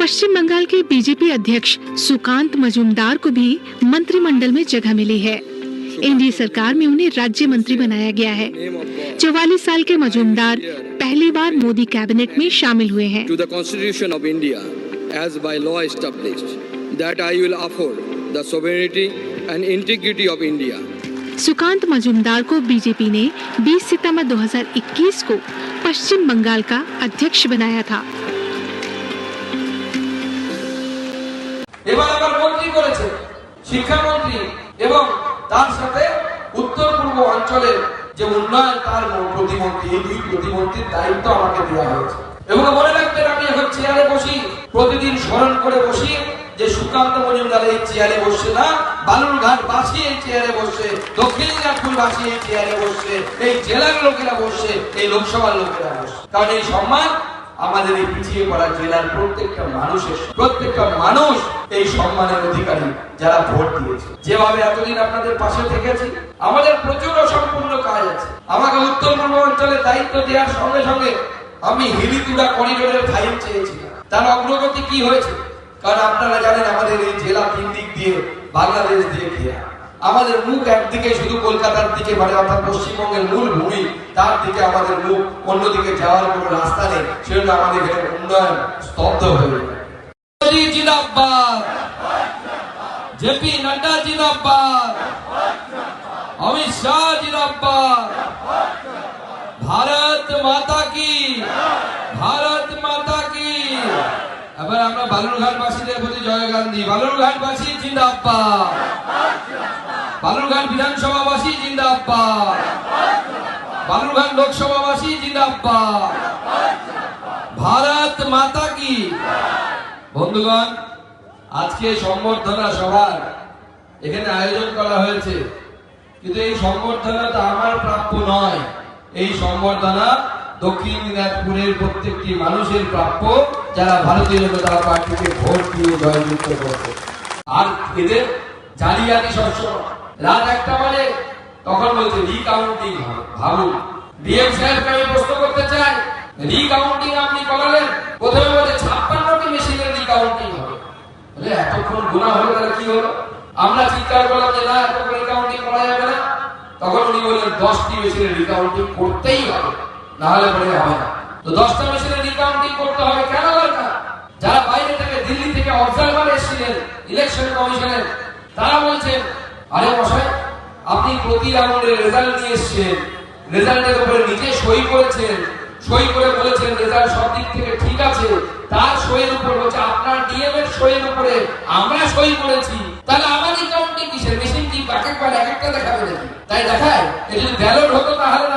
पश्चिम बंगाल के बीजेपी अध्यक्ष सुकांत मजूमदार को भी मंत्रिमंडल में जगह मिली है। एनडीए सरकार में उन्हें राज्य मंत्री बनाया गया है। 44 साल के मजूमदार पहली बार मोदी कैबिनेट में शामिल हुए हैं। To the Constitution of India, as by law established, that I will uphold the sovereignty and integrity of India. Sukanta Majumdar को बीजेपी ने 20 सितंबर 2021 को पश्चिम बंगाल का अध्यक्ष बनाया था। এবার আবার মন্ত্রী করেছে শিক্ষামন্ত্রী এবং তার সাথে উত্তর পূর্ব অঞ্চলের যে উন্নয়ন তার প্রতিমন্ত্রী, এই দুই প্রতিমন্ত্রীর দায়িত্ব আমাকে দেওয়া হয়েছে। এবং মনে রাখবেন আমি এখন চেয়ারে বসি, প্রতিদিন স্মরণ করে বসি যে সুকান্ত মজুমদার এই চেয়ারে বসছে না, বালুরঘাট বাসী এই চেয়ারে বসছে, দক্ষিণ দিনাজপুর বাসী এই চেয়ারে বসছে, এই জেলার লোকেরা বসছে, এই লোকসভার লোকেরা বসছে। কারণ এই সম্মান আমাদের এই পিছিয়ে পড়া জেলার প্রত্যেকটা মানুষ এই সম্মানের অধিকারী যারা ভোট দিয়েছে। যেভাবে এতদিন আপনাদের পাশে থেকেছি, আমাদের প্রচুর অসম্পূর্ণ কাজ আছে। আমাকে উত্তর পূর্ব অঞ্চলের দায়িত্ব দেওয়ার সঙ্গে সঙ্গে আমি হিলিতুড়া করিডোরের ফাইল চেয়েছিলাম। তার অগ্রগতি কি হয়েছে? কারণ আপনারা জানেন আমাদের এই জেলা 3 দিক দিয়ে বাংলাদেশ দিয়ে ঘেরা। আমাদের মুখ একদিকে শুধু কলকাতার দিকে, মানে অর্থাৎ পশ্চিমবঙ্গের মূল ভূমি, তার দিকে আমাদের মুখ, অন্যদিকে যাওয়ার কোনো রাস্তা নেই। সেজন্য আমাদের এখানে উন্নয়ন স্তব্ধ হয়ে যায়। মোদি জিন্দাবাদ, জেপি নাড্ডা জিন্দাবাদ, অমিত শাহ জিন্দাবাদ, ভারত মাতা কি, ভারত মাতা কি। এবার আমরা বালুরঘাটবাসীদের প্রতি জয়গান দিই। বালুরঘাটবাসী জিন্দাবাদ, বালুরঘাট বিধানসভাবাসী জিন্দাবাদ, বালুরঘাট লোকসভাবাসী জিন্দাবাদ, ভারত মাতা কি। বন্ধুগণ, আজকে সম্বর্ধনা সভার এখানে আয়োজন করা হয়েছে, কিন্তু এই সম্বর্ধনাটা আমার প্রাপ্য নয়। এই সম্বর্ধনা দক্ষিণ দিনাজপুরের প্রত্যেকটি মানুষের প্রাপ্য, যারা ভারতীয় জনতা পার্টিকে ভোট দিয়ে জয়যুক্ত করছে। আর এদের জালিয়াতি শস্য রাত 1টা বাজে তখন বলছে রিকাউন্টিং হবে। ভাবুন, ডিএম সাহেবকে আমি প্রশ্ন করতে চাই, রিকাউন্টিং আপনি করালেন, প্রথমে বলছে 56টি মেশিনের রিকাউন্টিং হবে। এতক্ষণ গুণা হলো, তাহলে কি হলো? আমরা চিৎকার করলাম যে না, এতক্ষণ রিকাউন্টিং করা যাবে না। তখন উনি বললেন 10টি মেশিনের রিকাউন্টিং করতেই হবে, না হলে পরে হবে না। তো 10টা মেশিনের রিকাউন্টিং করতে হবে। কেন দরকার? যারা বাইরে থেকে, দিল্লি থেকে অবজারভার এসেছিলেন ইলেকশন কমিশনের, তারা বলছেন আরে মশাই, আপনি প্রতি রাউন্ডের রেজাল্ট নিয়ে এসেছেন, রেজাল্টের উপরে নিজে সই করেছেন, সই করে বলেছেন রেজাল্ট সব দিক থেকে ঠিক আছে। তার সইয়ের উপর বলছে আপনার ডিএম এর সইয়ের উপরে আমরা সই করেছি, তাহলে আমার রিকাউন্টিং কিসের? মেশিন কি বাকেট বার এক একটা দেখাবে নাকি? তাই দেখায়। যদি ব্যালট হতো তাহলে না